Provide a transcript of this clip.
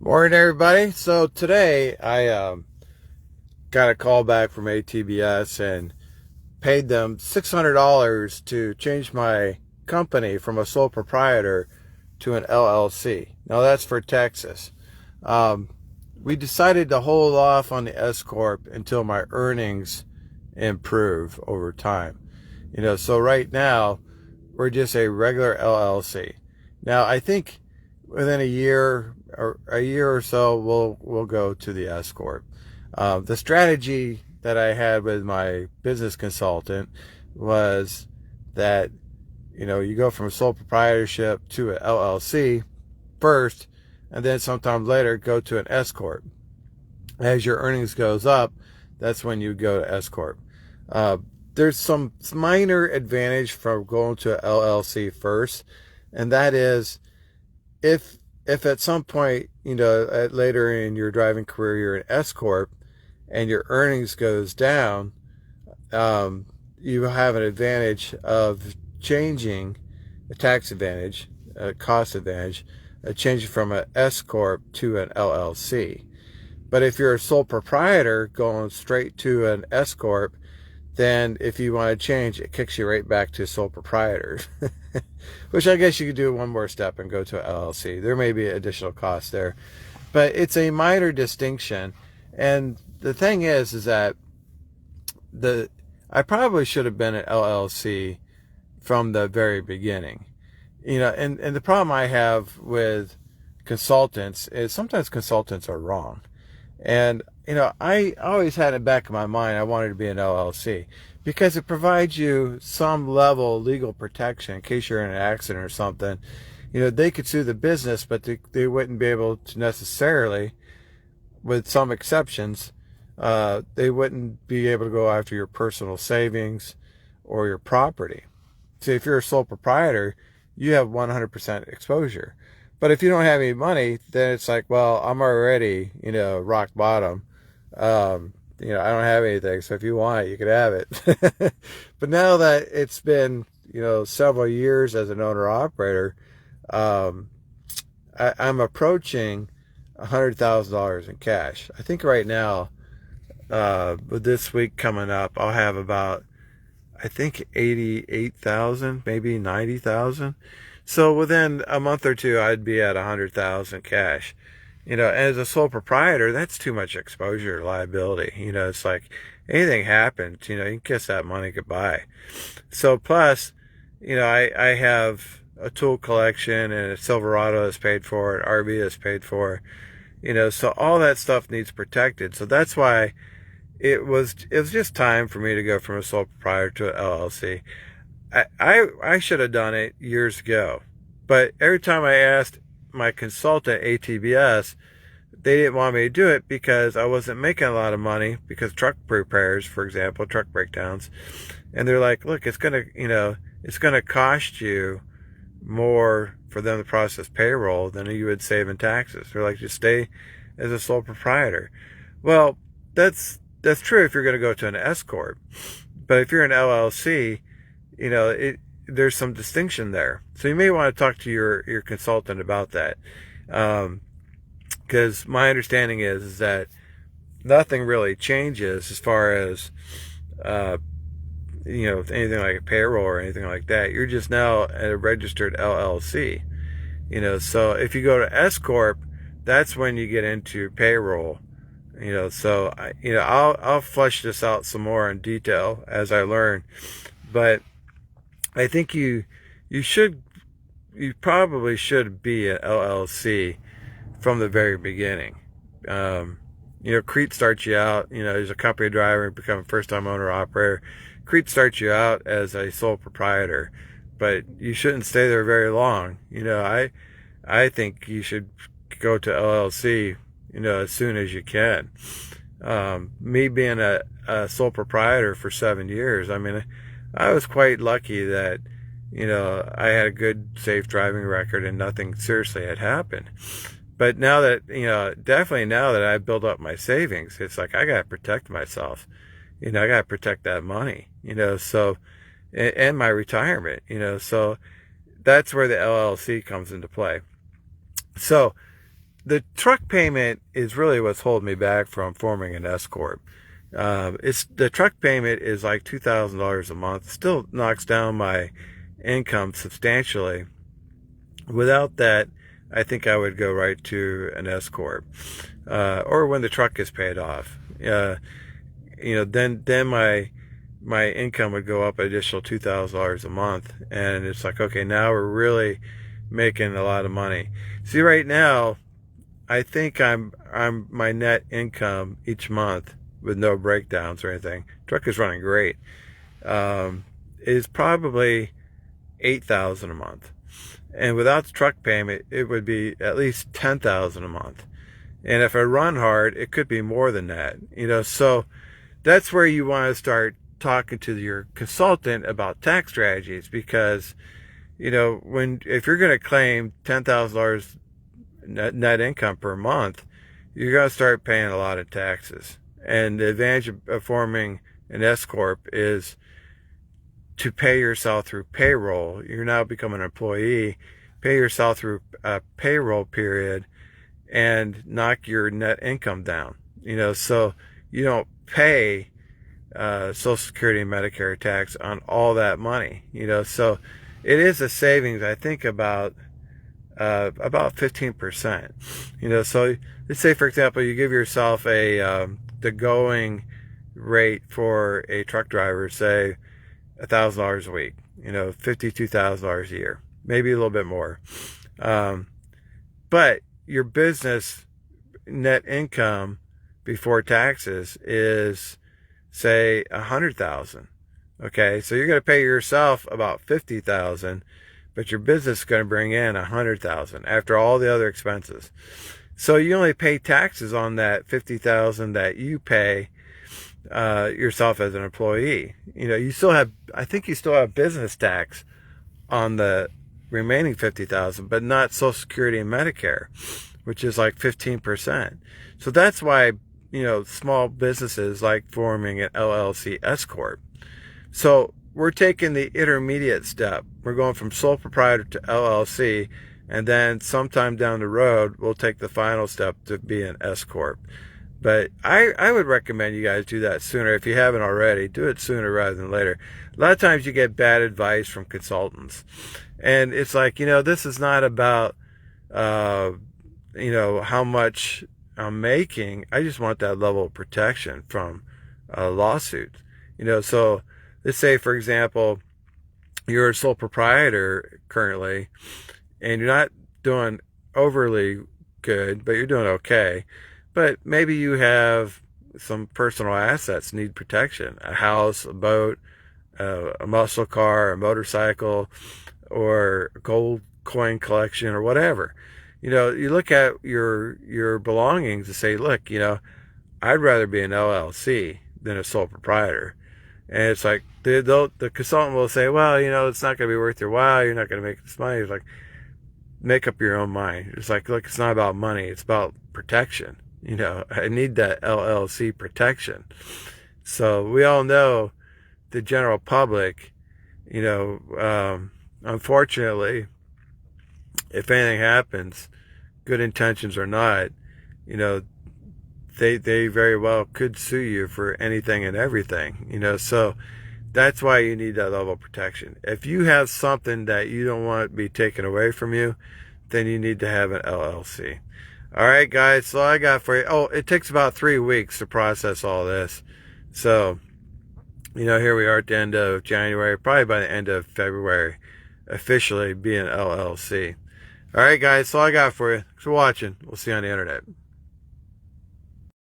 Morning, everybody. So today I got a call back from ATBS and paid them $600 to change my company from a sole proprietor to an LLC. Now that's for Texas. Um, we decided to hold off on the S corp until my earnings improve over time. So right now we're just a regular LLC. Now I think within a year or so we'll go to the S corp. The strategy that I had with my business consultant was that you go from a sole proprietorship to an LLC first, and then sometime later go to an S corp. As your earnings goes up, that's when you go to S corp. Uh, there's some minor advantage from going to an LLC first, and that is if at some point, later in your driving career, you're an S corp and your earnings goes down, you have an advantage of changing a tax advantage, a cost advantage, changing from an S corp to an LLC. But if you're a sole proprietor going straight to an S corp, then if you want to change, it kicks you right back to sole proprietor. Which I guess you could do one more step and go to an LLC. There may be additional costs there, but it's a minor distinction. And the thing is that I probably should have been an LLC from the very beginning. And the problem I have with consultants is sometimes consultants are wrong. And, I always had in the back of my mind, I wanted to be an LLC because it provides you some level of legal protection in case you're in an accident or something. They could sue the business, but they wouldn't be able to necessarily, with some exceptions, they wouldn't be able to go after your personal savings or your property. So if you're a sole proprietor, you have 100% exposure. But if you don't have any money, then it's like, well, I'm already, rock bottom. I don't have anything. So if you want it, you could have it. But now that it's been, several years as an owner operator, I'm approaching $100,000 in cash. I think right now, with this week coming up, I'll have about, I think 88,000, maybe 90,000. So within a month or two, I'd be at 100,000 cash. As a sole proprietor, that's too much exposure liability. It's like anything happens, you can kiss that money goodbye. So plus, I have a tool collection and a Silverado is paid for, an RV is paid for, so all that stuff needs protected. So that's why it was just time for me to go from a sole proprietor to an LLC. I should have done it years ago, but every time I asked my consultant ATBS, they didn't want me to do it because I wasn't making a lot of money because truck repairs, for example, truck breakdowns, and they're like, look, it's gonna cost you more for them to process payroll than you would save in taxes. They're like, just stay as a sole proprietor. Well, that's true if you're going to go to an S corp, but if you're an LLC, there's some distinction there. So you may want to talk to your consultant about that. Because my understanding is that nothing really changes as far as, anything like a payroll or anything like that. You're just now a registered LLC. So if you go to S corp, that's when you get into payroll. So I'll flesh this out some more in detail as I learn, but I think you probably should be an LLC from the very beginning. CRETE starts you out, as a company driver and become a first-time owner operator. CRETE starts you out as a sole proprietor, but you shouldn't stay there very long. I think you should go to LLC, as soon as you can. Me being a sole proprietor for 7 years, I was quite lucky that, I had a good, safe driving record and nothing seriously had happened. But now that, definitely now that I've built up my savings, it's like I got to protect myself. I got to protect that money, so, and my retirement, so that's where the LLC comes into play. So the truck payment is really what's holding me back from forming an S corp. It's the truck payment is like $2,000 a month. Still knocks down my income substantially. Without that, I think I would go right to an S corp, or when the truck is paid off. Then my income would go up an additional $2,000 a month, and it's like, okay, now we're really making a lot of money. See, right now, I think I'm my net income each month with no breakdowns or anything. Truck is running great. Is probably $8,000 a month, and without the truck payment, it would be at least $10,000 a month. And if I run hard, it could be more than that. So that's where you want to start talking to your consultant about tax strategies, because if you're going to claim $10,000 net income per month, you're going to start paying a lot of taxes. And the advantage of forming an S corp is to pay yourself through payroll. You're now becoming an employee, pay yourself through a payroll period, and knock your net income down. So you don't pay Social Security and Medicare tax on all that money. So it is a savings, I think, about 15%. So let's say, for example, you give yourself the going rate for a truck driver, say $1,000 a week. $52,000 a year, maybe a little bit more. But your business net income before taxes is, say, $100,000. Okay, so you're going to pay yourself about $50,000, but your business is going to bring in $100,000 after all the other expenses. So you only pay taxes on that $50,000 that you pay yourself as an employee. You still have, I think you still have business tax on the remaining $50,000, but not Social Security and Medicare, which is like 15%. So that's why small businesses like forming an LLC S corp. So we're taking the intermediate step. We're going from sole proprietor to LLC, and then sometime down the road, we'll take the final step to be an S corp. But I would recommend you guys do that sooner. If you haven't already, do it sooner rather than later. A lot of times you get bad advice from consultants, and it's like, this is not about how much I'm making. I just want that level of protection from a lawsuit. So let's say, for example, you're a sole proprietor currently, and you're not doing overly good, but you're doing okay. But maybe you have some personal assets need protection: a house, a boat, a muscle car, a motorcycle, or a gold coin collection, or whatever. You look at your belongings and say, look, I'd rather be an LLC than a sole proprietor. And it's like, the consultant will say, well, it's not going to be worth your while. You're not going to make this money. It's like, make up your own mind. It's like, look, it's not about money. It's about protection. I need that LLC protection. So we all know the general public, unfortunately, if anything happens, good intentions or not, they very well could sue you for anything and everything, so that's why you need that level of protection. If you have something that you don't want to be taken away from you, then you need to have an LLC. All right, guys, so I got for you. Oh, it takes about 3 weeks to process all this. So, here we are at the end of January, probably by the end of February, officially be an LLC. All right, guys, so I got for you. Thanks for watching. We'll see you on the internet.